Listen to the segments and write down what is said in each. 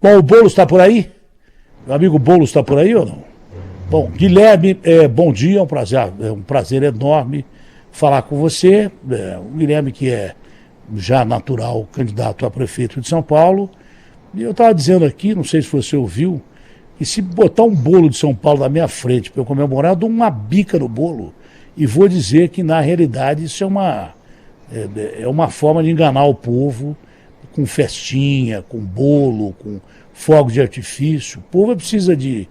Bom, o Boulos está por aí? Meu amigo Boulos está por aí ou não? Bom, Guilherme, bom dia, é um prazer enorme falar com você. O Guilherme, que é já natural candidato a prefeito de São Paulo. E eu estava dizendo aqui, não sei se você ouviu, que se botar um bolo de São Paulo na minha frente para eu comemorar, eu dou uma bica no bolo. E vou dizer que, na realidade, isso é uma forma de enganar o povo, com festinha, com bolo, com fogos de artifício. O povo precisa de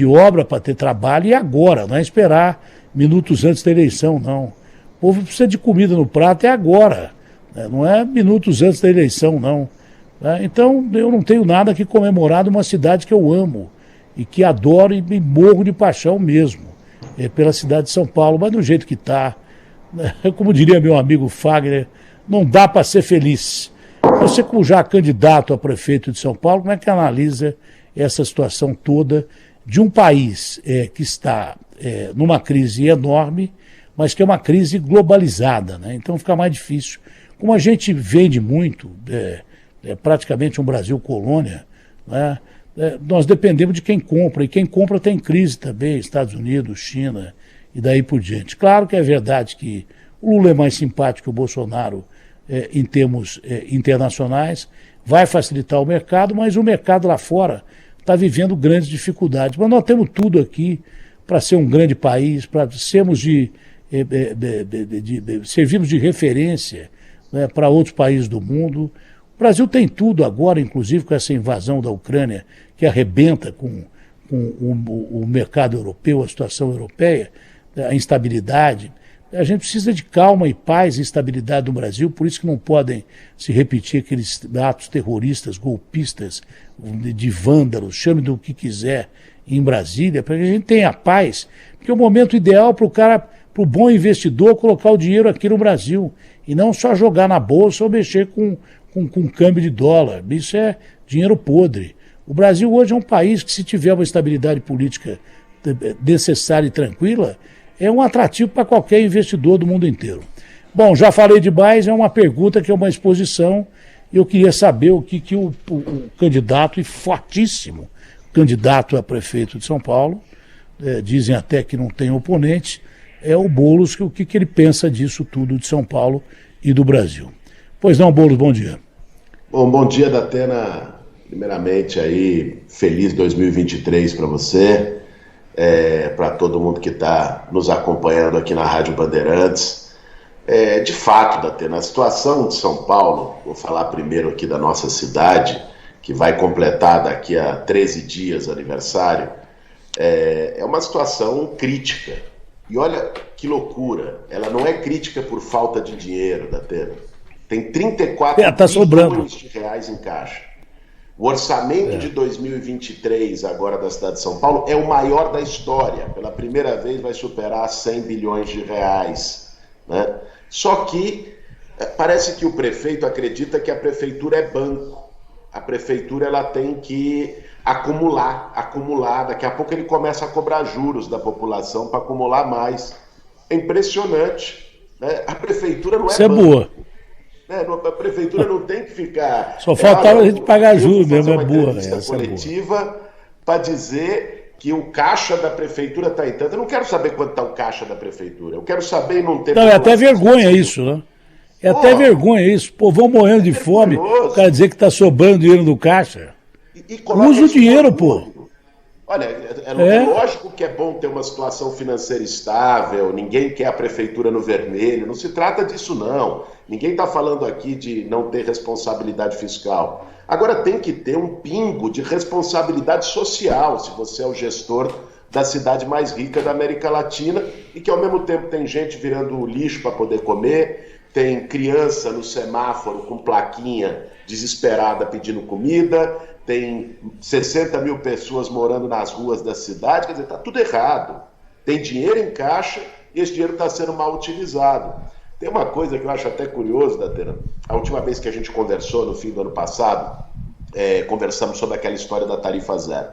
obra para ter trabalho e agora, não é esperar minutos antes da eleição, não. O povo precisa de comida no prato agora, né? Não é minutos antes da eleição, não. Então, eu não tenho nada que comemorar de uma cidade que eu amo e que adoro e me morro de paixão mesmo, pela cidade de São Paulo, mas do jeito que está, como diria meu amigo Fagner, não dá para ser feliz. Você, como já candidato a prefeito de São Paulo, como é que analisa essa situação toda de um país que está numa crise enorme, mas que é uma crise globalizada, né? Então fica mais difícil. Como a gente vende muito, praticamente um Brasil colônia, né? Nós dependemos de quem compra, e quem compra tem crise também, Estados Unidos, China e daí por diante. Claro que é verdade que o Lula é mais simpático que o Bolsonaro em termos internacionais, vai facilitar o mercado, mas o mercado lá fora está vivendo grandes dificuldades. Mas nós temos tudo aqui para ser um grande país, para sermos servirmos de referência, né, para outros países do mundo. O Brasil tem tudo agora, inclusive com essa invasão da Ucrânia, que arrebenta com o mercado europeu, a situação europeia, a instabilidade. A gente precisa de calma e paz e estabilidade no Brasil, por isso que não podem se repetir aqueles atos terroristas, golpistas, de vândalos, chame do que quiser, em Brasília, para que a gente tenha paz, porque é o momento ideal para o bom investidor colocar o dinheiro aqui no Brasil, e não só jogar na bolsa ou mexer com câmbio de dólar. Isso é dinheiro podre. O Brasil hoje é um país que, se tiver uma estabilidade política necessária e tranquila, é um atrativo para qualquer investidor do mundo inteiro. Bom, já falei demais, é uma pergunta que é uma exposição, e eu queria saber o que o candidato, e fortíssimo candidato a prefeito de São Paulo, dizem até que não tem oponente, é o Boulos, o que ele pensa disso tudo de São Paulo e do Brasil. Pois não, Boulos, bom dia. Bom dia, Datena. Primeiramente aí, feliz 2023 para você, para todo mundo que está nos acompanhando aqui na Rádio Bandeirantes. De fato, Datena, a situação de São Paulo, vou falar primeiro aqui da nossa cidade, que vai completar daqui a 13 dias aniversário, é uma situação crítica. E olha que loucura, ela não é crítica por falta de dinheiro, Datena. Tem 34 bilhões de reais em caixa. O orçamento de 2023, agora da cidade de São Paulo, é o maior da história. Pela primeira vez vai superar 100 bilhões de reais. Né? Só que parece que o prefeito acredita que a prefeitura é banco. A prefeitura ela tem que acumular. Daqui a pouco ele começa a cobrar juros da população para acumular mais. É impressionante. Né? A prefeitura não é banco. Isso é boa. A prefeitura não tem que ficar... Só faltava a gente pagar juros mesmo, é boa. Uma coletiva para dizer que o caixa da prefeitura está em tanto. Eu não quero saber quanto está o caixa da prefeitura. Eu quero saber e não ter... Não, é até vergonha isso, né? É até vergonha isso. Pô, vão morrendo de fome, o cara dizer que está sobrando dinheiro no caixa. Usa o dinheiro, pô. Olha, é lógico que é bom ter uma situação financeira estável, ninguém quer a prefeitura no vermelho, não se trata disso não. Ninguém está falando aqui de não ter responsabilidade fiscal. Agora tem que ter um pingo de responsabilidade social, se você é o gestor da cidade mais rica da América Latina e que ao mesmo tempo tem gente virando lixo para poder comer, tem criança no semáforo com plaquinha desesperada pedindo comida, tem 60 mil pessoas morando nas ruas da cidade, quer dizer, está tudo errado. Tem dinheiro em caixa e esse dinheiro está sendo mal utilizado. Tem uma coisa que eu acho até curioso, Datena. A última vez que a gente conversou, no fim do ano passado, conversamos sobre aquela história da tarifa zero.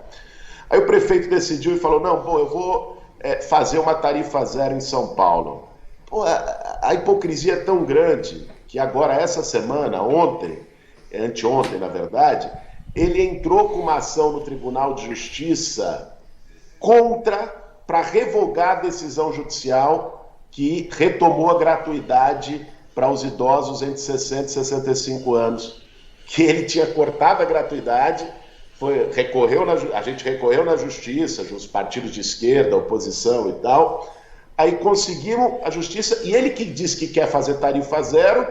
Aí o prefeito decidiu e falou, eu vou fazer uma tarifa zero em São Paulo. Pô, a hipocrisia é tão grande que agora, essa semana, anteontem, na verdade, ele entrou com uma ação no Tribunal de Justiça para revogar a decisão judicial que retomou a gratuidade para os idosos entre 60 e 65 anos, que ele tinha cortado a gratuidade, a gente recorreu na justiça, os partidos de esquerda, oposição e tal, aí conseguimos a justiça, e ele que disse que quer fazer tarifa zero,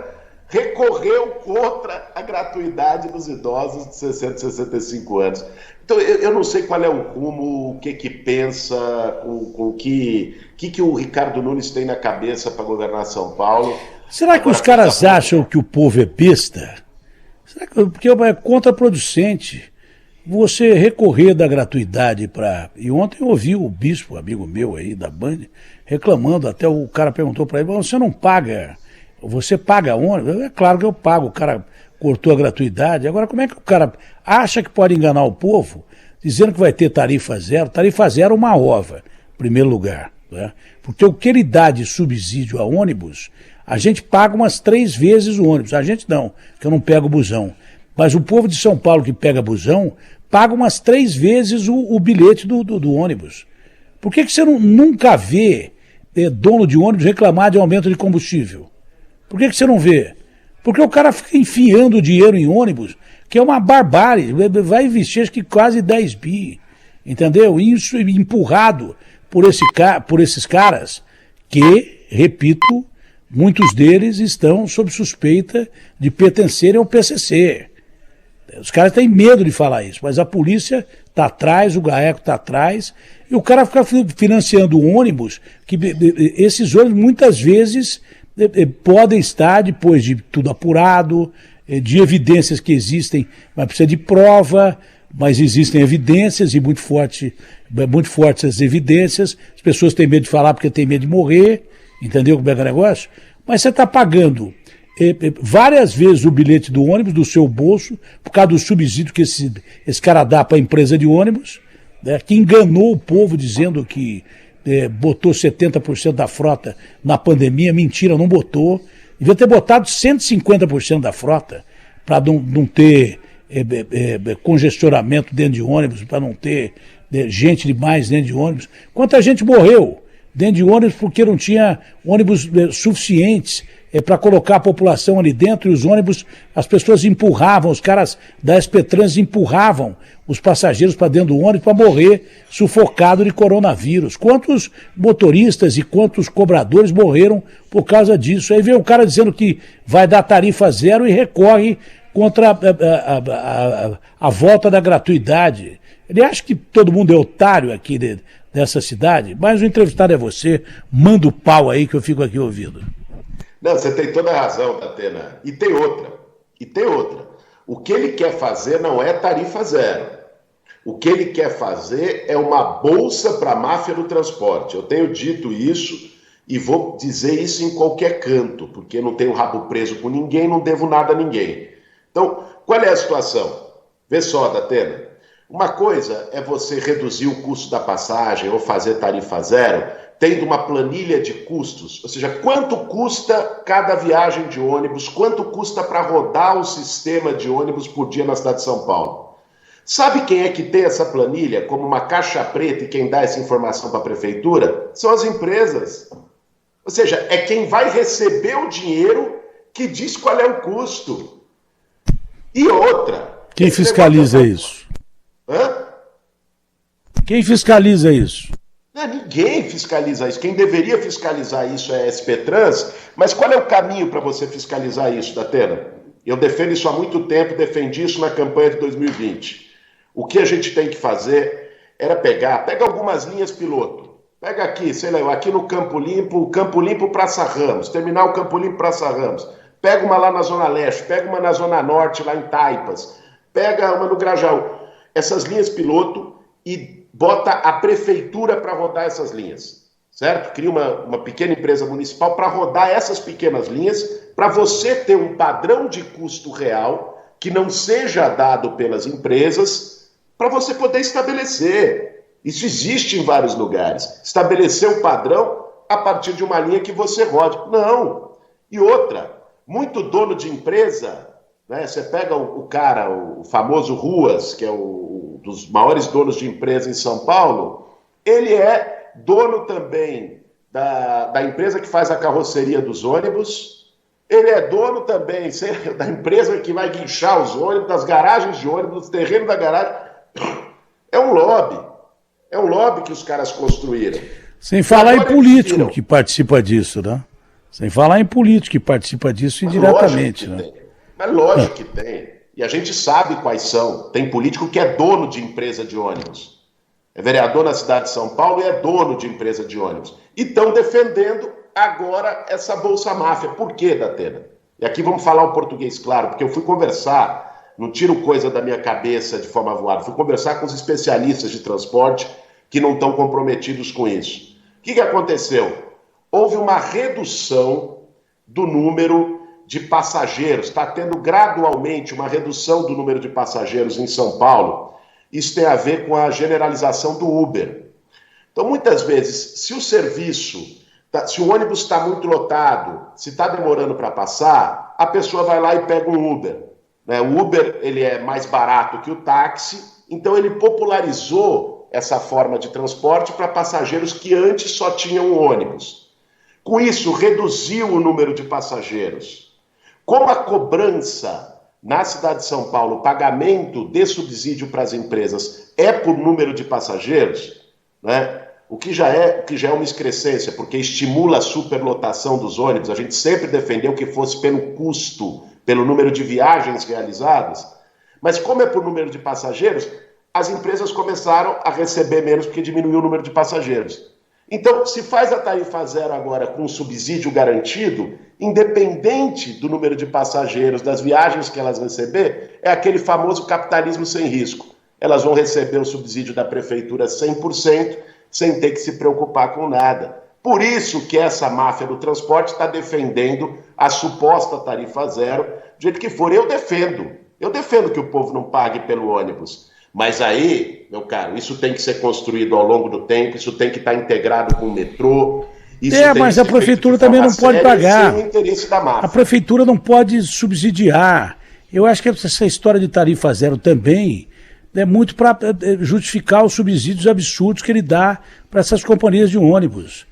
recorreu contra a gratuidade dos idosos de 60 e 65 anos. Então, eu não sei qual é o rumo, o que pensa, o que o Ricardo Nunes tem na cabeça para governar São Paulo. Será que os caras acham que o povo é besta? Será que, porque é contraproducente você recorrer da gratuidade para... E ontem eu ouvi o bispo, amigo meu aí da Band, reclamando, até o cara perguntou para ele, você não paga... Você paga ônibus? É claro que eu pago, o cara cortou a gratuidade. Agora, como é que o cara acha que pode enganar o povo dizendo que vai ter tarifa zero? Tarifa zero é uma ova, em primeiro lugar. Né? Porque o que ele dá de subsídio a ônibus, a gente paga umas 3 vezes o ônibus. A gente não, que eu não pego busão. Mas o povo de São Paulo que pega busão, paga umas 3 vezes o bilhete do ônibus. Por que você nunca vê dono de ônibus reclamar de aumento de combustível? Por que você não vê? Porque o cara fica enfiando dinheiro em ônibus, que é uma barbárie, vai investir acho que quase 10 bi, entendeu? Isso empurrado por esses caras que, repito, muitos deles estão sob suspeita de pertencerem ao PCC. Os caras têm medo de falar isso, mas a polícia está atrás, o GAECO está atrás, e o cara fica financiando ônibus, que esses ônibus muitas vezes... podem estar, depois de tudo apurado, de evidências que existem, mas precisa de prova, mas existem evidências e muito fortes as evidências, as pessoas têm medo de falar porque têm medo de morrer, entendeu como é que é o negócio? Mas você está pagando várias vezes o bilhete do ônibus do seu bolso, por causa do subsídio que esse cara dá para a empresa de ônibus, né, que enganou o povo dizendo que botou 70% da frota na pandemia, mentira, não botou. Devia ter botado 150% da frota para não ter congestionamento dentro de ônibus, para não ter gente demais dentro de ônibus. Quanta gente morreu dentro de ônibus porque não tinha ônibus suficientes para colocar a população ali dentro, e os ônibus, as pessoas empurravam, os caras da SP-Trans empurravam os passageiros para dentro do ônibus para morrer sufocado de coronavírus. Quantos motoristas e quantos cobradores morreram por causa disso? Aí vem o cara dizendo que vai dar tarifa zero e recorre contra a volta da gratuidade. Ele acha que todo mundo é otário aqui dessa cidade, mas o entrevistado é você, manda o pau aí que eu fico aqui ouvindo. Não, você tem toda a razão, Datena. E tem outra. O que ele quer fazer não é tarifa zero. O que ele quer fazer é uma bolsa para a máfia do transporte. Eu tenho dito isso e vou dizer isso em qualquer canto, porque não tenho rabo preso com ninguém, não devo nada a ninguém. Então, qual é a situação? Vê só, Datena. Uma coisa é você reduzir o custo da passagem ou fazer tarifa zero, tendo uma planilha de custos, ou seja, quanto custa cada viagem de ônibus, quanto custa para rodar o sistema de ônibus por dia na cidade de São Paulo. Sabe quem é que tem essa planilha como uma caixa preta e quem dá essa informação para a prefeitura? São as empresas. Ou seja, é quem vai receber o dinheiro que diz qual é o custo. E outra... Quem fiscaliza isso? Hã? Quem fiscaliza isso? Não, ninguém fiscaliza isso. Quem deveria fiscalizar isso é a SP-Trans, mas qual é o caminho para você fiscalizar isso, Datena? Eu defendo isso há muito tempo, defendi isso na campanha de 2020. O que a gente tem que fazer era pega algumas linhas piloto. Pega aqui, sei lá, aqui no Campo Limpo Praça Ramos, terminal Campo Limpo Praça Ramos. Pega uma lá na Zona Leste, pega uma na Zona Norte, lá em Taipas. Pega uma no Grajaú. Essas linhas piloto e bota a prefeitura para rodar essas linhas, certo? Cria uma pequena empresa municipal para rodar essas pequenas linhas, para você ter um padrão de custo real que não seja dado pelas empresas, para você poder estabelecer. Isso existe em vários lugares. Estabelecer um padrão a partir de uma linha que você rode. Não. E outra, muito dono de empresa, né? Você pega o cara, o famoso Ruas, que é dos maiores donos de empresa em São Paulo, ele é dono também da empresa que faz a carroceria dos ônibus, ele é dono também da empresa que vai guinchar os ônibus, das garagens de ônibus, do terreno da garagem. É um lobby que os caras construíram. Sem falar em político que participa disso, né? Sem falar em político que participa disso indiretamente, né? Mas lógico que tem. E a gente sabe quais são. Tem político que é dono de empresa de ônibus. É vereador na cidade de São Paulo e é dono de empresa de ônibus. E estão defendendo agora essa Bolsa Máfia. Por quê, Datena? E aqui vamos falar o português claro, porque eu fui conversar, não tiro coisa da minha cabeça de forma voada, fui conversar com os especialistas de transporte que não estão comprometidos com isso. O que aconteceu? Houve uma redução do número de passageiros, está tendo gradualmente uma redução do número de passageiros em São Paulo. Isso tem a ver com a generalização do Uber. Então, muitas vezes, se o serviço, se o ônibus está muito lotado, se está demorando para passar, a pessoa vai lá e pega um Uber. O Uber ele é mais barato que o táxi, então ele popularizou essa forma de transporte para passageiros que antes só tinham um ônibus. Com isso, reduziu o número de passageiros. Como a cobrança na cidade de São Paulo, o pagamento de subsídio para as empresas é por número de passageiros, né? O que já é uma excrescência, porque estimula a superlotação dos ônibus. A gente sempre defendeu que fosse pelo custo, pelo número de viagens realizadas. Mas como é por número de passageiros, as empresas começaram a receber menos porque diminuiu o número de passageiros. Então, se faz a tarifa zero agora com subsídio garantido, independente do número de passageiros, das viagens que elas receber, é aquele famoso capitalismo sem risco. Elas vão receber o subsídio da prefeitura 100%, sem ter que se preocupar com nada. Por isso que essa máfia do transporte está defendendo a suposta tarifa zero, do jeito que for. Eu defendo que o povo não pague pelo ônibus. Mas aí, meu caro, isso tem que ser construído ao longo do tempo, isso tem que estar integrado com o metrô. Mas a prefeitura também não pode pagar. A prefeitura não pode subsidiar. Eu acho que essa história de tarifa zero também é muito para justificar os subsídios absurdos que ele dá para essas companhias de ônibus.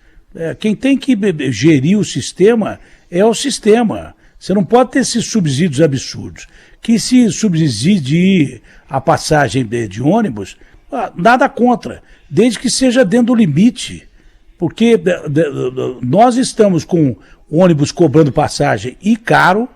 Quem tem que gerir o sistema é o sistema. Você não pode ter esses subsídios absurdos. Que se subsidie a passagem de ônibus, nada contra, desde que seja dentro do limite. Porque nós estamos com ônibus cobrando passagem e caro,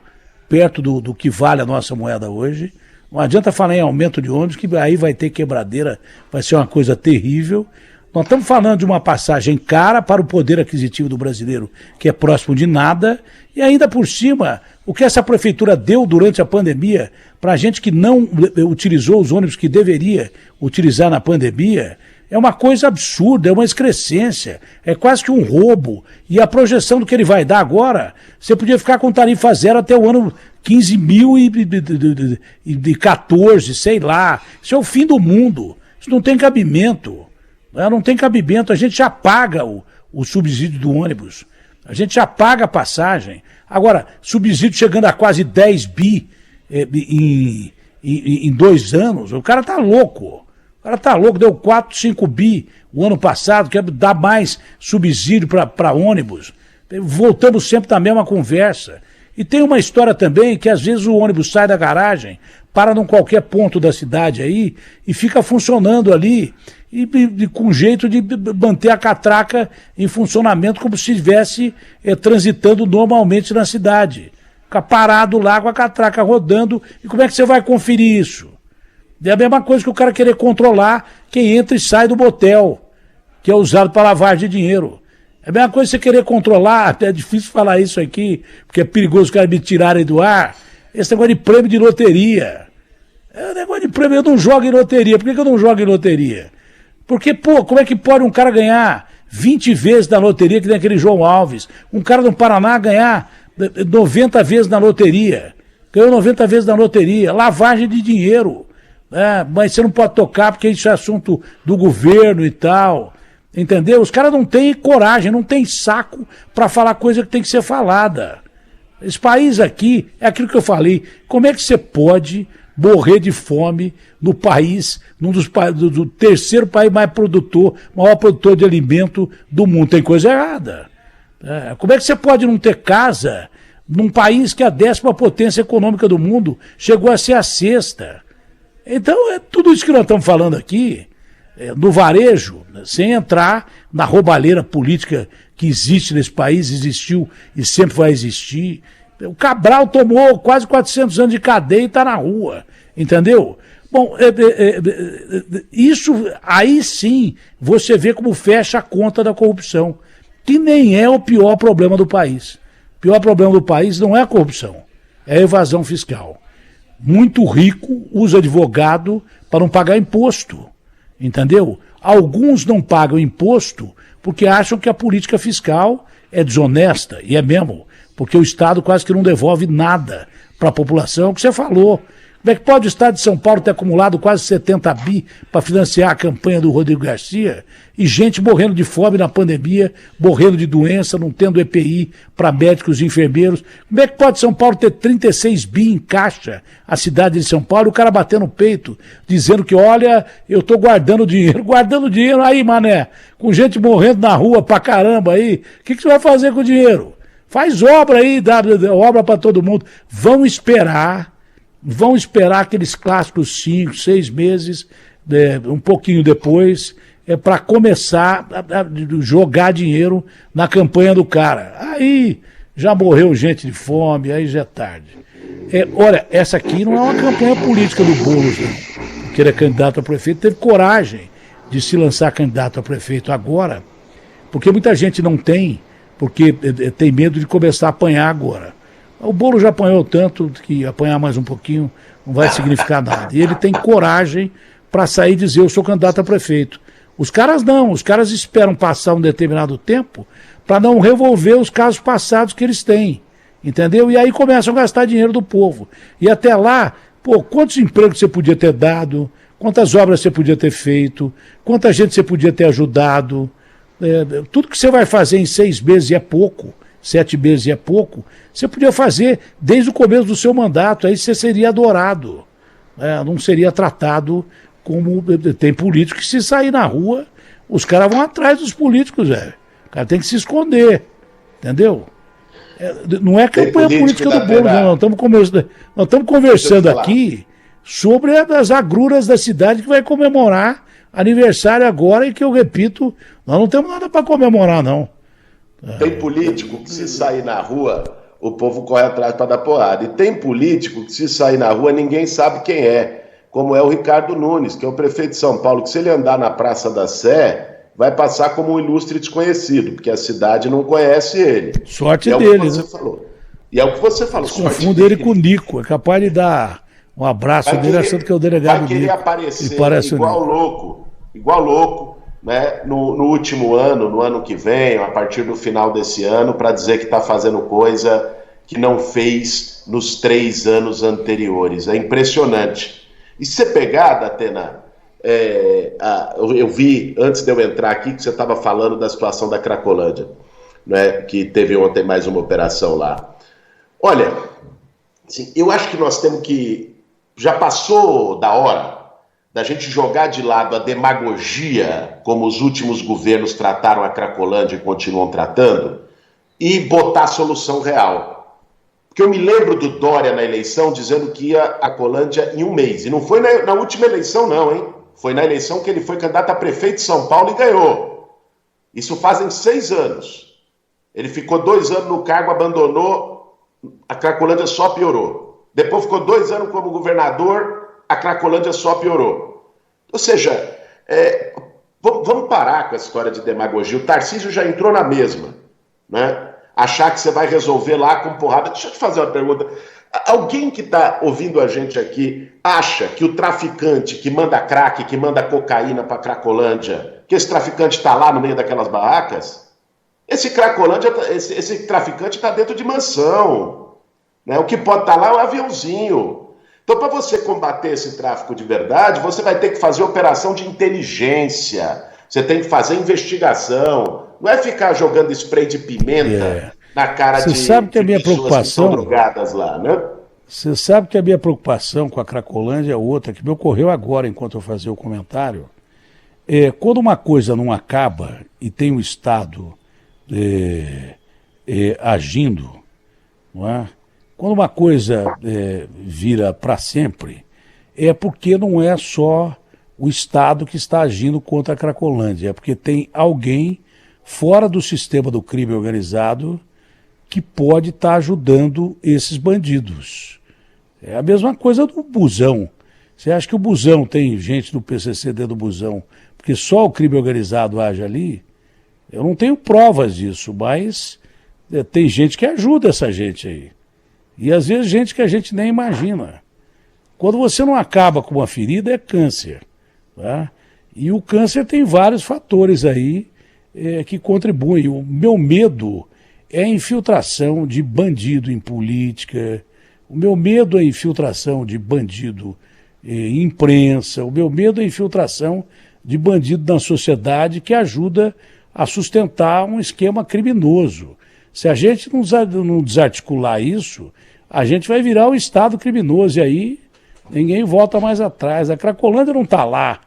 perto do que vale a nossa moeda hoje. Não adianta falar em aumento de ônibus, que aí vai ter quebradeira, vai ser uma coisa terrível. Nós estamos falando de uma passagem cara para o poder aquisitivo do brasileiro, que é próximo de nada, e ainda por cima, o que essa prefeitura deu durante a pandemia para a gente que não utilizou os ônibus que deveria utilizar na pandemia, é uma coisa absurda, é uma excrescência, é quase que um roubo. E a projeção do que ele vai dar agora, você podia ficar com tarifa zero até o ano 15.014, sei lá. Isso é o fim do mundo, isso não tem cabimento. Não tem cabimento, a gente já paga o subsídio do ônibus, a gente já paga a passagem. Agora, subsídio chegando a quase 10 bi em 2 anos, o cara tá louco. O cara tá louco, deu 4, 5 bi o ano passado, quer dar mais subsídio para ônibus. Voltamos sempre na mesma conversa. E tem uma história também que às vezes o ônibus sai da garagem, para num qualquer ponto da cidade aí e fica funcionando ali e com jeito de manter a catraca em funcionamento como se estivesse transitando normalmente na cidade. Fica parado lá com a catraca rodando e como é que você vai conferir isso? É a mesma coisa que o cara querer controlar quem entra e sai do motel, que é usado para lavagem de dinheiro. É a mesma coisa você querer controlar, até é difícil falar isso aqui, porque é perigoso os caras me tirarem do ar, esse negócio de prêmio de loteria. Negócio de prêmio, eu não jogo em loteria. Por que eu não jogo em loteria? Porque, como é que pode um cara ganhar 20 vezes na loteria, que nem aquele João Alves? Um cara do Paraná ganhar 90 vezes na loteria. Ganhou 90 vezes na loteria. Lavagem de dinheiro. Mas você não pode tocar porque isso é assunto do governo e tal. Entendeu? Os caras não têm coragem, não têm saco para falar coisa que tem que ser falada. Esse país aqui, é aquilo que eu falei, como é que você pode morrer de fome no país, do terceiro país mais produtor, maior produtor de alimento do mundo? Tem coisa errada. Como é que você pode não ter casa num país que é a 10ª potência econômica do mundo chegou a ser a 6ª? Então, tudo isso que nós estamos falando aqui, no varejo, sem entrar na roubalheira política que existe nesse país, existiu e sempre vai existir. O Cabral tomou quase 400 anos de cadeia e está na rua, entendeu? Bom, isso aí sim você vê como fecha a conta da corrupção, que nem é o pior problema do país. O pior problema do país não é a corrupção, é a evasão fiscal. Muito rico usa advogado para não pagar imposto, entendeu? Alguns não pagam imposto porque acham que a política fiscal é desonesta, e é mesmo, porque o Estado quase que não devolve nada para a população, é o que você falou. Como é que pode o Estado de São Paulo ter acumulado quase 70 bi para financiar a campanha do Rodrigo Garcia e gente morrendo de fome na pandemia, morrendo de doença, não tendo EPI para médicos e enfermeiros? Como é que pode São Paulo ter 36 bi em caixa, a cidade de São Paulo, e o cara batendo no peito, dizendo que, olha, eu estou guardando dinheiro aí, mané, com gente morrendo na rua pra caramba aí, o que você vai fazer com o dinheiro? Faz obra aí, dá obra para todo mundo. Vão esperar aqueles clássicos 5, 6 meses, um pouquinho depois, para começar a jogar dinheiro na campanha do cara. Aí já morreu gente de fome, aí já é tarde. Olha, essa aqui não é uma campanha política do Boulos, não. Que ele é candidato a prefeito, teve coragem de se lançar candidato a prefeito agora, porque muita gente não tem, porque tem medo de começar a apanhar agora. O Boulos já apanhou tanto que apanhar mais um pouquinho não vai significar nada. E ele tem coragem para sair e dizer, eu sou candidato a prefeito. Os caras não, os caras esperam passar um determinado tempo para não revolver os casos passados que eles têm, entendeu? E aí começam a gastar dinheiro do povo. E até lá, quantos empregos você podia ter dado, quantas obras você podia ter feito, quanta gente você podia ter ajudado, tudo que você vai fazer em 6 meses é pouco, 7 meses é pouco, você podia fazer desde o começo do seu mandato, aí você seria adorado, não seria tratado como tem político que se sair na rua, os caras vão atrás dos políticos, velho. O cara tem que se esconder, entendeu? Não é campanha política do Boulos, não. Nós estamos conversando aqui sobre as agruras da cidade que vai comemorar aniversário agora e que eu repito, nós não temos nada para comemorar, não. Tem político que se sair na rua, o povo corre atrás para dar porrada. E tem político que se sair na rua, ninguém sabe quem é. Como é o Ricardo Nunes, que é o prefeito de São Paulo, que se ele andar na Praça da Sé, vai passar como um ilustre desconhecido, porque a cidade não conhece ele. Sorte dele, né? E é o que você falou. Confunde ele com o Nico, é capaz de dar um abraço dele achando que é o delegado Nico. Vai querer aparecer igual louco, né, no último ano, no ano que vem, a partir do final desse ano, para dizer que está fazendo coisa que não fez nos 3 anos anteriores. É impressionante. E se você pegar, Datena, eu vi, antes de eu entrar aqui, que você estava falando da situação da Cracolândia, né, que teve ontem mais uma operação lá. Olha, assim, eu acho que nós temos que... Já passou da hora da gente jogar de lado a demagogia, como os últimos governos trataram a Cracolândia e continuam tratando, e botar a solução real. Porque eu me lembro do Dória na eleição dizendo que ia a Cracolândia em 1 mês. E não foi na última eleição, não, hein? Foi na eleição que ele foi candidato a prefeito de São Paulo e ganhou. Isso fazem 6 anos. Ele ficou 2 anos no cargo, abandonou, a Cracolândia só piorou. Depois ficou 2 anos como governador, a Cracolândia só piorou. Ou seja, vamos parar com essa história de demagogia. O Tarcísio já entrou na mesma, né? Achar que você vai resolver lá com porrada. Deixa eu te fazer uma pergunta. Alguém que está ouvindo a gente aqui acha que o traficante que manda crack, que manda cocaína para Cracolândia, que esse traficante está lá no meio daquelas barracas? Esse traficante está dentro de mansão, né? O que pode estar lá é um aviãozinho. Então, para você combater esse tráfico de verdade, você vai ter que fazer operação de inteligência, você tem que fazer investigação, não é ficar jogando spray de pimenta na cara Você sabe que a minha pessoas que estão preocupação, drogadas lá, né? você sabe que a minha preocupação com a Cracolândia é outra, que me ocorreu agora enquanto eu fazia o comentário. Quando uma coisa não acaba e tem o Estado agindo, não é? Quando uma coisa vira para sempre, é porque não é só o Estado que está agindo contra a Cracolândia, é porque tem alguém fora do sistema do crime organizado que pode estar ajudando esses bandidos. É a mesma coisa do busão. Você acha que o busão tem gente do PCC dentro do busão porque só o crime organizado age ali? Eu não tenho provas disso, mas tem gente que ajuda essa gente aí. E às vezes gente que a gente nem imagina. Quando você não acaba com uma ferida, é câncer. Tá? E o câncer tem vários fatores aí que contribuem. O meu medo é a infiltração de bandido em política. O meu medo é a infiltração de bandido em imprensa. O meu medo é a infiltração de bandido na sociedade que ajuda a sustentar um esquema criminoso. Se a gente não desarticular isso, a gente vai virar um Estado criminoso e aí ninguém volta mais atrás. A Cracolândia não está lá.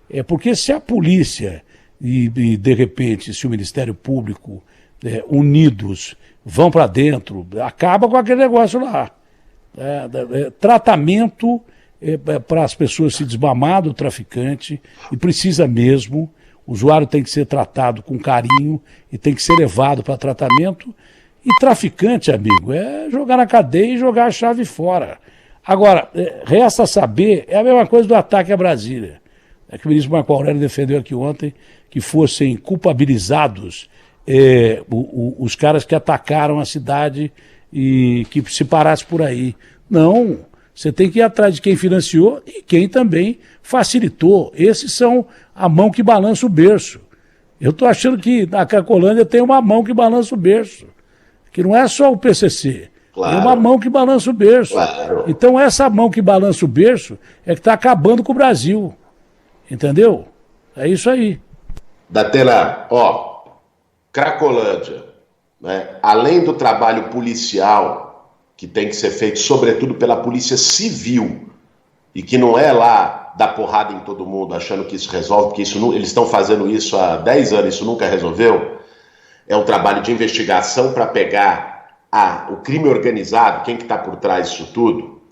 É porque se a polícia e de repente, se o Ministério Público unidos vão para dentro, acaba com aquele negócio lá. Tratamento para as pessoas se desmamar do traficante, e precisa mesmo. O usuário tem que ser tratado com carinho e tem que ser levado para tratamento. E traficante, amigo, é jogar na cadeia e jogar a chave fora. Agora, resta saber, é a mesma coisa do ataque a Brasília. É que o ministro Marco Aurélio defendeu aqui ontem que fossem culpabilizados os caras que atacaram a cidade e que se parasse por aí. Não, você tem que ir atrás de quem financiou e quem também facilitou. Esses são a mão que balança o berço. Eu estou achando que na Cracolândia tem uma mão que balança o berço, que não é só o PCC. Claro. Tem uma mão que balança o berço. Claro. Então essa mão que balança o berço é que está acabando com o Brasil. Entendeu? É isso aí. Datena, Cracolândia, né? Além do trabalho policial que tem que ser feito, sobretudo pela Polícia Civil, e que não é lá dar porrada em todo mundo achando que isso resolve, porque eles estão fazendo isso há 10 anos, isso nunca resolveu. É um trabalho de investigação para pegar o crime organizado, quem que está por trás disso tudo.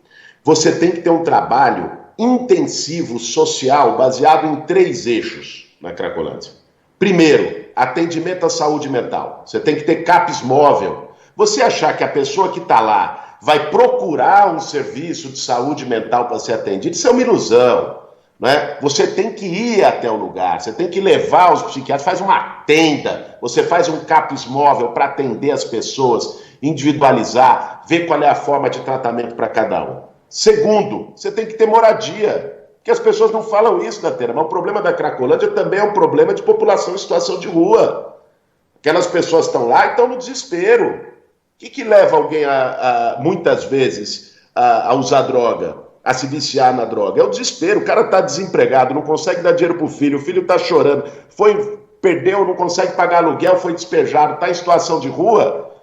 Você tem que ter um trabalho intensivo social baseado em 3 eixos na Cracolândia. Primeiro, atendimento à saúde mental. Você tem que ter CAPS móvel. Você achar que a pessoa que está lá vai procurar um serviço de saúde mental para ser atendido, isso é uma ilusão. Né? Você tem que ir até o lugar, você tem que levar os psiquiatras, faz uma tenda, você faz um CAPS móvel para atender as pessoas, individualizar, ver qual é a forma de tratamento para cada um. Segundo, você tem que ter moradia, porque as pessoas não falam isso, Datena, mas o problema da Cracolândia também é um problema de população em situação de rua. Aquelas pessoas estão lá e estão no desespero. O que leva alguém, muitas vezes, a usar droga, a se viciar na droga? É o desespero. O cara está desempregado, não consegue dar dinheiro para o filho está chorando, perdeu, não consegue pagar aluguel, foi despejado, está em situação de rua,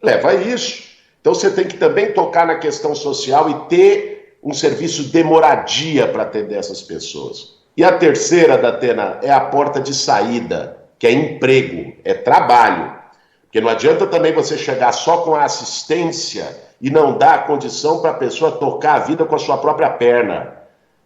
leva a isso. Então você tem que também tocar na questão social e ter um serviço de moradia para atender essas pessoas. E a terceira, Datena, é a porta de saída, que é emprego, é trabalho. Porque não adianta também você chegar só com a assistência e não dar a condição para a pessoa tocar a vida com a sua própria perna.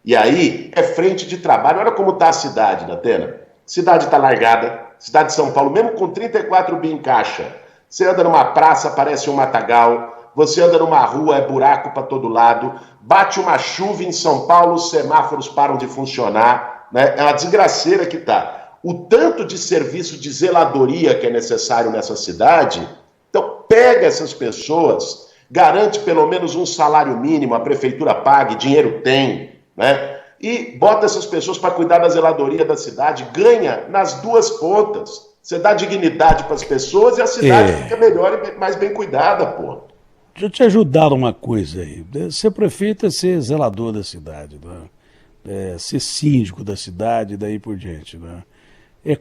E aí é frente de trabalho. Olha como está a cidade, Datena. Cidade está largada, cidade de São Paulo, mesmo com 34 bi em caixa. Você anda numa praça, parece um matagal. Você anda numa rua, é buraco para todo lado. Bate uma chuva em São Paulo, os semáforos param de funcionar. Né? É uma desgraceira que está. O tanto de serviço de zeladoria que é necessário nessa cidade, então pega essas pessoas, garante pelo menos um salário mínimo, a prefeitura pague, dinheiro tem, né? E bota essas pessoas para cuidar da zeladoria da cidade, ganha nas duas pontas. Você dá dignidade para as pessoas e a cidade fica melhor e mais bem cuidada, pô. Deixa eu te ajudar numa coisa aí. Ser prefeito é ser zelador da cidade, né? Ser síndico da cidade e daí por diante, né?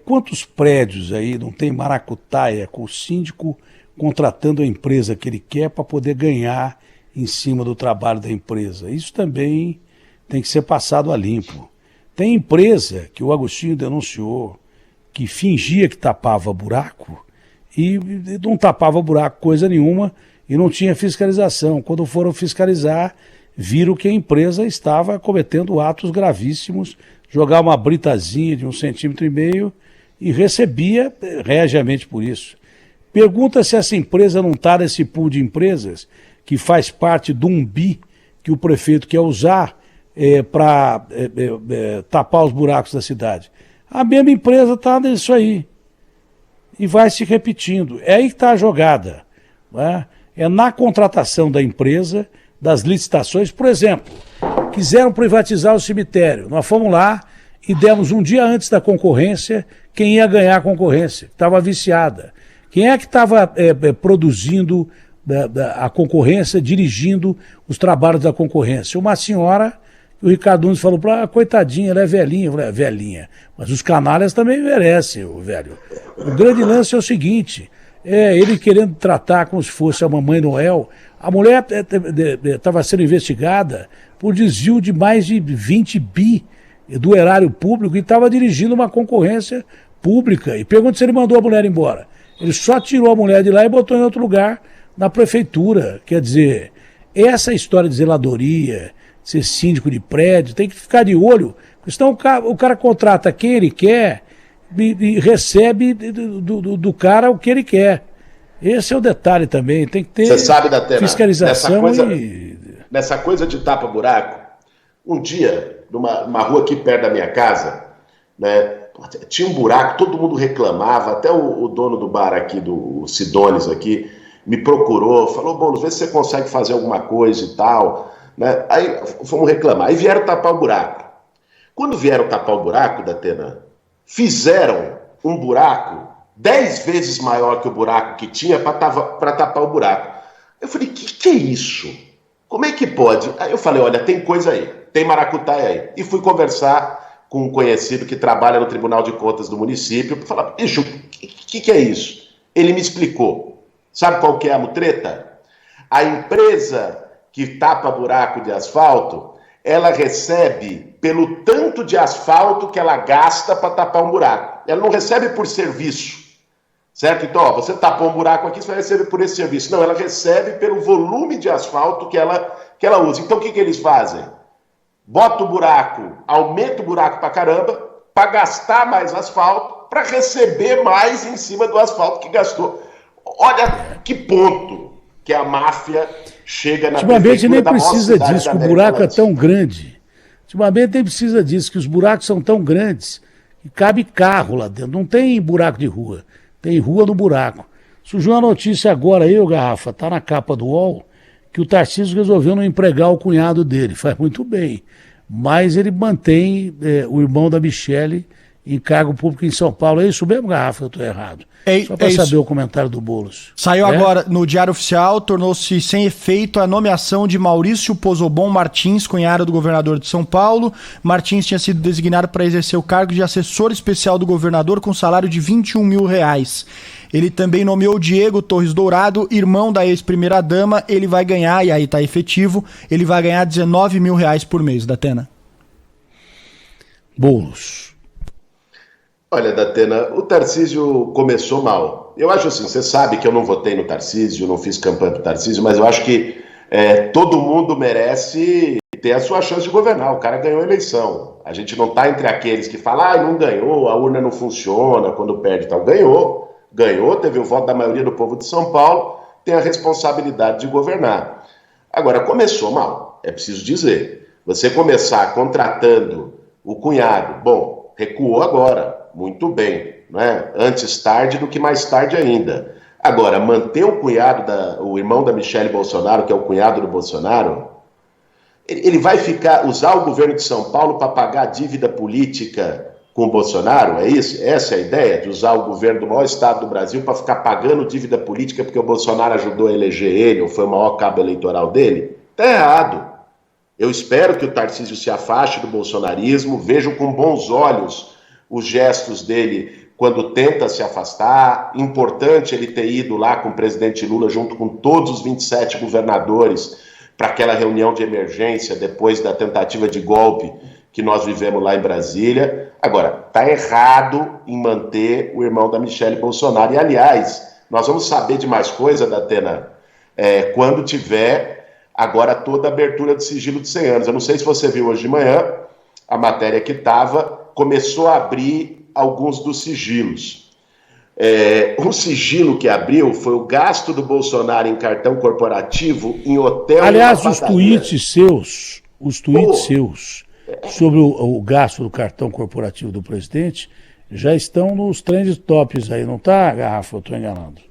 Quantos prédios aí não tem maracutaia com o síndico contratando a empresa que ele quer para poder ganhar em cima do trabalho da empresa. Isso também tem que ser passado a limpo. Tem empresa que o Agostinho denunciou que fingia que tapava buraco e não tapava buraco coisa nenhuma e não tinha fiscalização. Quando foram fiscalizar, viram que a empresa estava cometendo atos gravíssimos, jogar uma britazinha de 1,5 centímetros e recebia regiamente por isso. Pergunta se essa empresa não está nesse pool de empresas que faz parte do bi que o prefeito quer usar para tapar os buracos da cidade. A mesma empresa está nisso aí. E vai se repetindo. É aí que está a jogada. Né? É na contratação da empresa, das licitações. Por exemplo, quiseram privatizar o cemitério. Nós fomos lá e demos um dia antes da concorrência quem ia ganhar a concorrência, que estava viciada. Quem é que estava produzindo a concorrência, dirigindo os trabalhos da concorrência? Uma senhora, o Ricardo Nunes falou para coitadinha, ela é velhinha. Eu falei, é velhinha, mas os canalhas também merecem, o velho. O grande lance é o seguinte, ele querendo tratar como se fosse a Mamãe Noel. A mulher estava sendo investigada por desvio de mais de 20 bi do erário público e estava dirigindo uma concorrência pública. E pergunta se ele mandou a mulher embora. Ele só tirou a mulher de lá e botou em outro lugar, na prefeitura. Quer dizer, essa história de zeladoria, ser síndico de prédio, tem que ficar de olho, porque senão o cara contrata quem ele quer e recebe do cara o que ele quer. Esse é o detalhe também, tem que ter Você sabe, Datena, fiscalização nessa coisa de tapa-buraco, um dia, numa rua aqui perto da minha casa, né, tinha um buraco, todo mundo reclamava, até o dono do bar aqui, do Sidones aqui, me procurou, falou, Boulos, vê se você consegue fazer alguma coisa e tal, né? Aí fomos reclamar, aí vieram tapar o buraco. Quando vieram tapar o buraco, Datena, fizeram um buraco 10 vezes maior que o buraco que tinha para tapar o buraco. Eu falei, que é isso? Como é que pode? Aí eu falei, olha, tem coisa aí, tem maracutaia aí. E fui conversar com um conhecido que trabalha no Tribunal de Contas do município, para falar, bicho, o que é isso? Ele me explicou. Sabe qual que é a mutreta? A empresa que tapa buraco de asfalto, ela recebe pelo tanto de asfalto que ela gasta para tapar um buraco. Ela não recebe por serviço, certo? Então, ó, você tapou um buraco aqui, você vai receber por esse serviço. Não, ela recebe pelo volume de asfalto que ela usa. Então, o que eles fazem? Bota o buraco, aumenta o buraco pra caramba, para gastar mais asfalto, para receber mais em cima do asfalto que gastou. Olha que ponto que a máfia chega na ultimamente nem precisa disso, que o buraco é tão grande. Ultimamente nem precisa disso, que os buracos são tão grandes que cabe carro lá dentro. Não tem buraco de rua, tem rua no buraco. Surgiu uma notícia agora aí, Garrafa, tá na capa do UOL, que o Tarcísio resolveu não empregar o cunhado dele. Faz muito bem. Mas ele mantém o irmão da Michele em cargo público em São Paulo. É isso mesmo, Garrafa? Eu estou errado. Só para saber o comentário do Boulos. Saiu agora no Diário Oficial, tornou-se sem efeito a nomeação de Maurício Pozobon Martins, cunhado do governador de São Paulo. Martins tinha sido designado para exercer o cargo de assessor especial do governador com salário de R$21 mil. Ele também nomeou Diego Torres Dourado, irmão da ex-primeira-dama. Ele vai ganhar, e aí está efetivo, ele vai ganhar R$19 mil por mês, Datena. Boulos. Olha, Datena, o Tarcísio começou mal. Eu acho assim, você sabe que eu não votei no Tarcísio, não fiz campanha pro Tarcísio, mas eu acho que todo mundo merece ter a sua chance de governar. O cara ganhou a eleição. A gente não está entre aqueles que falam, não ganhou, a urna não funciona, quando perde e tal. Ganhou, teve o voto da maioria do povo de São Paulo, tem a responsabilidade de governar. Agora, começou mal, é preciso dizer. Você começar contratando o cunhado, bom, recuou agora, muito bem, né? Antes tarde do que mais tarde ainda. Agora, manter o cunhado, o irmão da Michele Bolsonaro, que é o cunhado do Bolsonaro, ele vai usar o governo de São Paulo para pagar a dívida política com o Bolsonaro, é isso? Essa é a ideia, de usar o governo do maior estado do Brasil para ficar pagando dívida política porque o Bolsonaro ajudou a eleger ele, ou foi o maior cabo eleitoral dele? Está errado. Eu espero que o Tarcísio se afaste do bolsonarismo, vejo com bons olhos os gestos dele quando tenta se afastar. Importante ele ter ido lá com o presidente Lula, junto com todos os 27 governadores, para aquela reunião de emergência depois da tentativa de golpe que nós vivemos lá em Brasília. Agora, está errado em manter o irmão da Michelle Bolsonaro. E, aliás, nós vamos saber de mais coisa, Datena, quando tiver agora toda a abertura de sigilo de 100 anos. Eu não sei se você viu hoje de manhã, a matéria que começou a abrir alguns dos sigilos. Um sigilo que abriu foi o gasto do Bolsonaro em cartão corporativo em hotel. Aliás, os tweets seus sobre o gasto do cartão corporativo do presidente já estão nos trend tops aí, não tá, Garrafa? Eu tô enganado.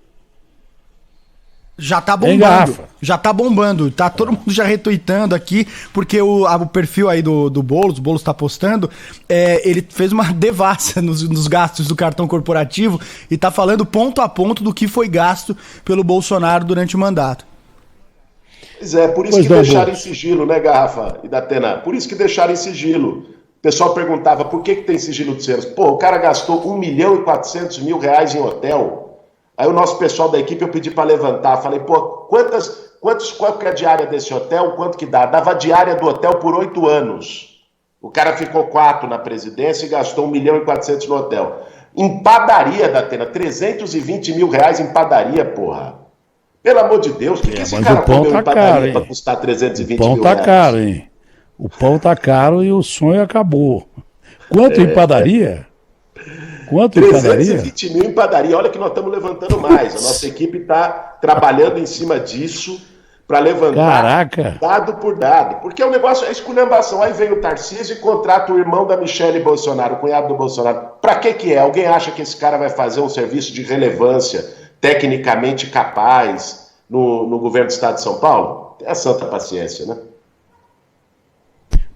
Já tá bombando. Já tá bombando. Tá todo mundo já retweetando aqui, porque o perfil aí do Boulos, o Boulos tá postando, ele fez uma devassa nos gastos do cartão corporativo e tá falando ponto a ponto do que foi gasto pelo Bolsonaro durante o mandato. Pois é, por isso que deixaram em sigilo, né, Garrafa e Datena? Por isso que deixaram em sigilo. O pessoal perguntava, por que tem sigilo de cenas? Pô, o cara gastou R$1.400.000 em hotel. Aí o nosso pessoal da equipe eu pedi para levantar, falei, pô, qual que é a diária desse hotel, quanto que dá? Dava a diária do hotel por 8 anos. O cara ficou 4 na presidência e gastou R$1.400.000 no hotel. Em padaria, Datena, R$320.000 em padaria, porra. Pelo amor de Deus, o que esse cara comeu em padaria para custar R$320.000? O pão tá caro, hein? O pão tá caro e o sonho acabou. Quanto em padaria? Quanto em padaria? 320 mil em padaria. Olha que nós estamos levantando mais. A nossa equipe está trabalhando em cima disso para levantar dado por dado. Porque o negócio é esculhambação. Aí vem o Tarcísio e contrata o irmão da Michelle Bolsonaro, o cunhado do Bolsonaro. Para que é? Alguém acha que esse cara vai fazer um serviço de relevância, tecnicamente capaz, no governo do estado de São Paulo? É a santa paciência, né?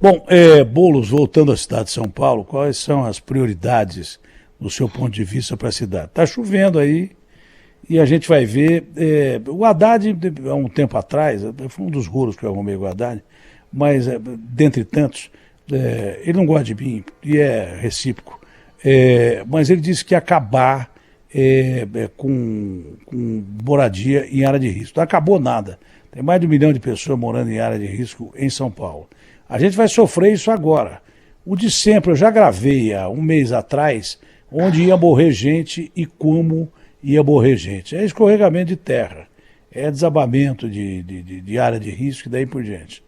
Bom, Boulos, voltando à cidade de São Paulo, quais são as prioridades do seu ponto de vista para a cidade? Está chovendo aí e a gente vai ver. O Haddad, há um tempo atrás, foi um dos rolos que eu arrumei com o Haddad, mas dentre tantos, ele não gosta de mim e é recíproco, mas ele disse que ia acabar com moradia em área de risco. Não acabou nada. Tem mais de 1 milhão de pessoas morando em área de risco em São Paulo. A gente vai sofrer isso agora. O de sempre, eu já gravei há um mês atrás, onde ia morrer gente e como ia morrer gente. É escorregamento de terra, é desabamento de área de risco e daí por diante.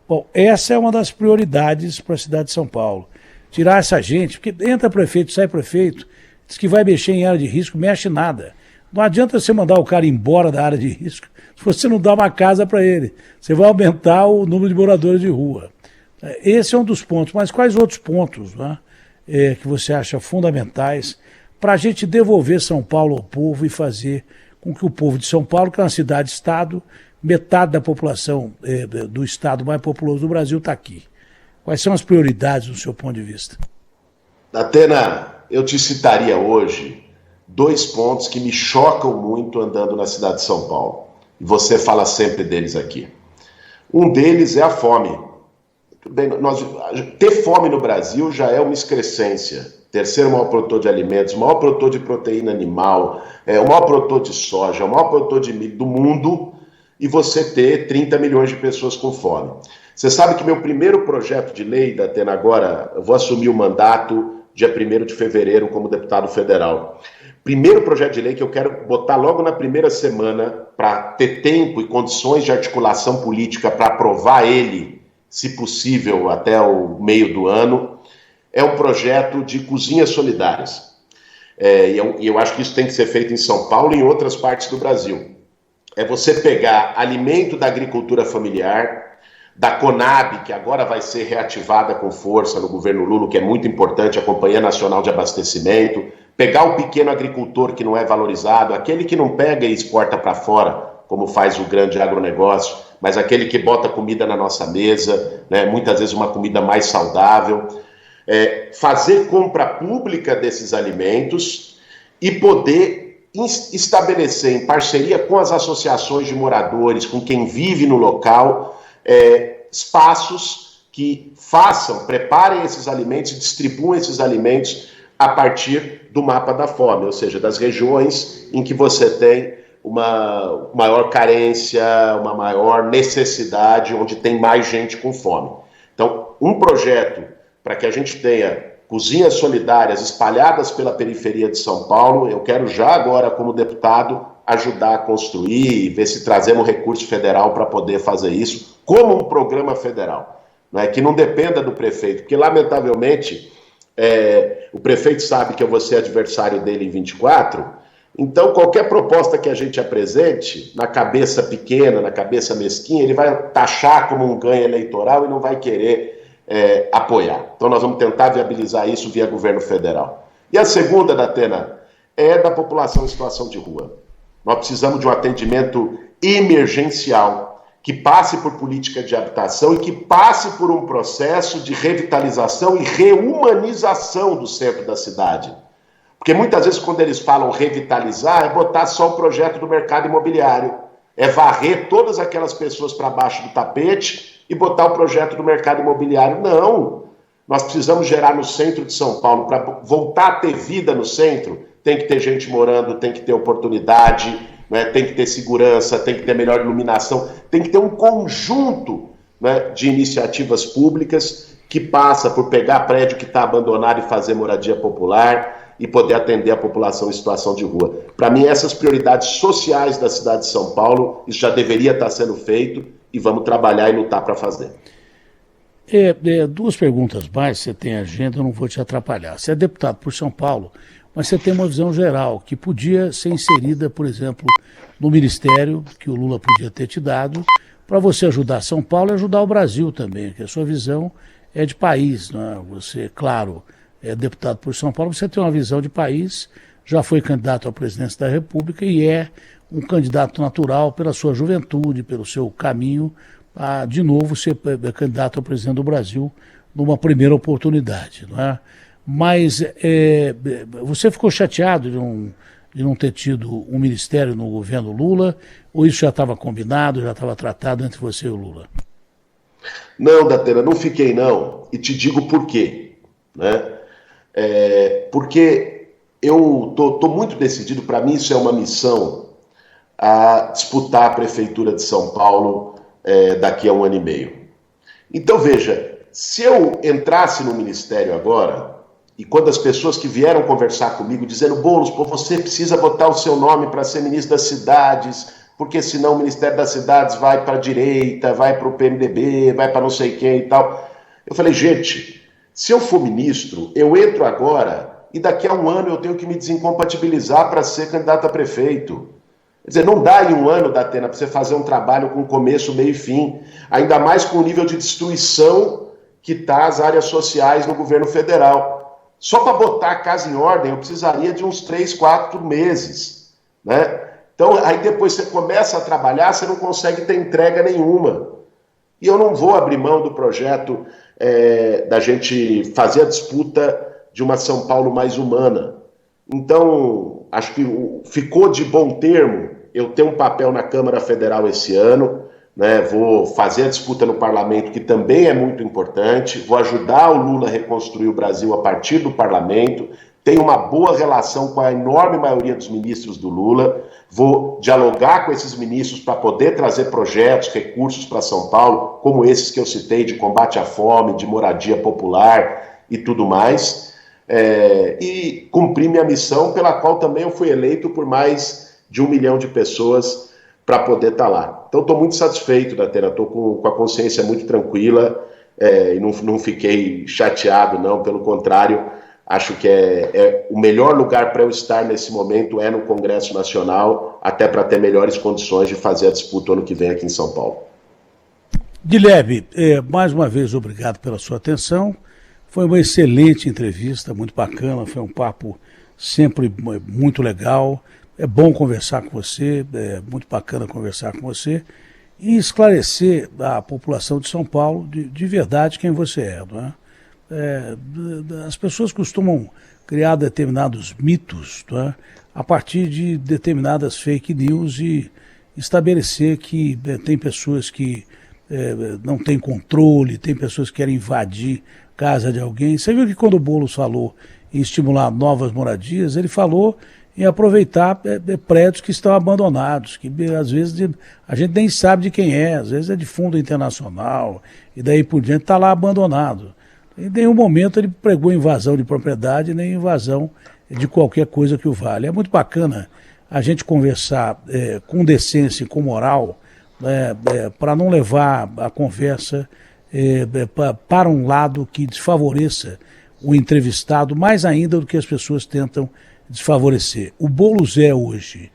Bom, essa é uma das prioridades para a cidade de São Paulo. Tirar essa gente, porque entra prefeito, sai prefeito, diz que vai mexer em área de risco, mexe nada. Não adianta você mandar o cara embora da área de risco se você não dá uma casa para ele. Você vai aumentar o número de moradores de rua. Esse é um dos pontos, mas quais outros pontos, né, que você acha fundamentais para a gente devolver São Paulo ao povo e fazer com que o povo de São Paulo, que é uma cidade-estado, metade da população do estado mais populoso do Brasil está aqui. Quais são as prioridades do seu ponto de vista? Datena, eu te citaria hoje 2 pontos que me chocam muito andando na cidade de São Paulo. E você fala sempre deles aqui. Um deles é a fome. Bem, ter fome no Brasil já é uma excrescência. Terceiro maior produtor de alimentos, o maior produtor de proteína animal, o maior produtor de soja, o maior produtor de milho do mundo, e você ter 30 milhões de pessoas com fome. Você sabe que meu primeiro projeto de lei, Datena, agora eu vou assumir o mandato dia 1º de fevereiro como deputado federal. Primeiro projeto de lei que eu quero botar logo na primeira semana para ter tempo e condições de articulação política para aprovar ele, se possível, até o meio do ano, é um projeto de cozinhas solidárias. E eu acho que isso tem que ser feito em São Paulo e em outras partes do Brasil. É você pegar alimento da agricultura familiar, da Conab, que agora vai ser reativada com força no governo Lula, que é muito importante, a Companhia Nacional de Abastecimento, pegar o pequeno agricultor que não é valorizado, aquele que não pega e exporta para fora, como faz o grande agronegócio, mas aquele que bota comida na nossa mesa, né, muitas vezes uma comida mais saudável, fazer compra pública desses alimentos e poder estabelecer em parceria com as associações de moradores, com quem vive no local, espaços que preparem esses alimentos e distribuam esses alimentos a partir do mapa da fome, ou seja, das regiões em que você tem uma maior carência, uma maior necessidade, onde tem mais gente com fome. Então, um projeto para que a gente tenha cozinhas solidárias espalhadas pela periferia de São Paulo, eu quero já agora, como deputado, ajudar a construir, ver se trazemos recurso federal para poder fazer isso, como um programa federal, né, que não dependa do prefeito, porque, lamentavelmente, o prefeito sabe que eu vou ser adversário dele em 24, então qualquer proposta que a gente apresente, na cabeça pequena, na cabeça mesquinha, ele vai taxar como um ganho eleitoral e não vai querer apoiar. Então nós vamos tentar viabilizar isso via governo federal. E a segunda, Datena, é da população em situação de rua. Nós precisamos de um atendimento emergencial que passe por política de habitação e que passe por um processo de revitalização e reumanização do centro da cidade. Porque muitas vezes quando eles falam revitalizar, é botar só o projeto do mercado imobiliário, é varrer todas aquelas pessoas para baixo do tapete e botar o projeto do mercado imobiliário. Não, nós precisamos gerar no centro de São Paulo, para voltar a ter vida no centro, tem que ter gente morando, tem que ter oportunidade, né, tem que ter segurança, tem que ter melhor iluminação, tem que ter um conjunto, né, de iniciativas públicas que passa por pegar prédio que está abandonado e fazer moradia popular e poder atender a população em situação de rua. Para mim, essas prioridades sociais da cidade de São Paulo, isso já deveria estar sendo feito e vamos trabalhar e lutar para fazer. Duas perguntas mais, você tem agenda, eu não vou te atrapalhar. Você é deputado por São Paulo, mas você tem uma visão geral que podia ser inserida, por exemplo, no ministério que o Lula podia ter te dado, para você ajudar São Paulo e ajudar o Brasil também, que a sua visão é de país, né? Você, claro, é deputado por São Paulo, você tem uma visão de país, já foi candidato à presidência da República e é um candidato natural pela sua juventude, pelo seu caminho, a de novo ser candidato a presidente do Brasil numa primeira oportunidade, não é? Mas você ficou chateado de não ter tido um ministério no governo Lula, ou isso já estava combinado, já estava tratado entre você e o Lula? Não, Datena, não fiquei não, e te digo por quê, né? Porque eu tô muito decidido, para mim isso é uma missão, a disputar a Prefeitura de São Paulo daqui a 1 ano e meio. Então veja, se eu entrasse no Ministério agora, e quando as pessoas que vieram conversar comigo dizendo, Boulos, pô, você precisa botar o seu nome para ser ministro das cidades, porque senão o Ministério das Cidades vai para a direita, vai para o PMDB, vai para não sei quem e tal. Eu falei, gente, se eu for ministro, eu entro agora e daqui a 1 ano eu tenho que me desincompatibilizar para ser candidato a prefeito. Quer dizer, não dá em 1 ano, Datena, para você fazer um trabalho com começo, meio e fim, ainda mais com o nível de destruição que está as áreas sociais no governo federal. Só para botar a casa em ordem, eu precisaria de uns 3, 4 meses, né? Então, aí depois você começa a trabalhar, você não consegue ter entrega nenhuma. E eu não vou abrir mão do projeto da gente fazer a disputa de uma São Paulo mais humana. Então, acho que ficou de bom termo eu ter um papel na Câmara Federal esse ano, né? Vou fazer a disputa no parlamento, que também é muito importante, vou ajudar o Lula a reconstruir o Brasil a partir do parlamento, tenho uma boa relação com a enorme maioria dos ministros do Lula, vou dialogar com esses ministros para poder trazer projetos, recursos para São Paulo, como esses que eu citei, de combate à fome, de moradia popular e tudo mais, e cumprir minha missão, pela qual também eu fui eleito por mais de 1 milhão de pessoas para poder estar lá. Então estou muito satisfeito, Datena, estou com a consciência muito tranquila e não fiquei chateado, não, pelo contrário, acho que o melhor lugar para eu estar nesse momento é no Congresso Nacional, até para ter melhores condições de fazer a disputa ano que vem aqui em São Paulo. Guilherme, mais uma vez obrigado pela sua atenção, foi uma excelente entrevista, muito bacana, foi um papo sempre muito legal. É bom conversar com você, é muito bacana conversar com você e esclarecer à população de São Paulo de verdade quem você é, não é? As pessoas costumam criar determinados mitos, não é? A partir de determinadas fake news e estabelecer que tem pessoas que não têm controle, tem pessoas que querem invadir casa de alguém. Você viu que quando o Boulos falou em estimular novas moradias, ele falou em aproveitar prédios que estão abandonados, que às vezes a gente nem sabe de quem é, às vezes é de fundo internacional, e daí por diante está lá abandonado. Em nenhum momento ele pregou invasão de propriedade, nem invasão de qualquer coisa que o valha. É muito bacana a gente conversar com decência e com moral, para não levar a conversa para um lado que desfavoreça o entrevistado, mais ainda do que as pessoas tentam desfavorecer. O Boulos é hoje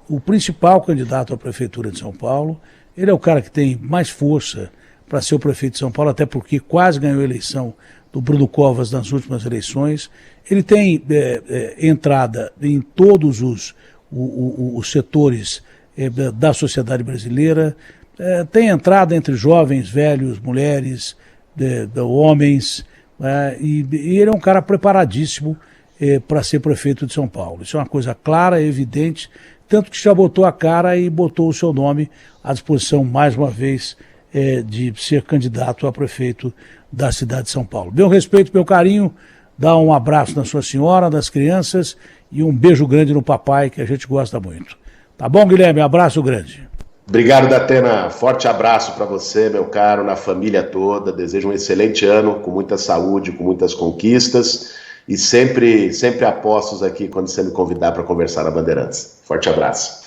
o principal candidato à prefeitura de São Paulo. Ele é o cara que tem mais força para ser o prefeito de São Paulo, até porque quase ganhou a eleição do Bruno Covas nas últimas eleições. Ele tem entrada em todos os setores da sociedade brasileira, tem entrada entre jovens, velhos, mulheres, homens, e ele é um cara preparadíssimo para ser prefeito de São Paulo. Isso é uma coisa clara, evidente, tanto que já botou a cara e botou o seu nome à disposição, mais uma vez, de ser candidato a prefeito da cidade de São Paulo. Meu respeito, meu carinho, dá um abraço na sua senhora, das crianças, e um beijo grande no papai, que a gente gosta muito. Tá bom, Guilherme? Abraço grande. Obrigado, Datena. Forte abraço para você, meu caro, na família toda. Desejo um excelente ano, com muita saúde, com muitas conquistas. E sempre apostos aqui quando você me convidar para conversar na Bandeirantes. Forte abraço.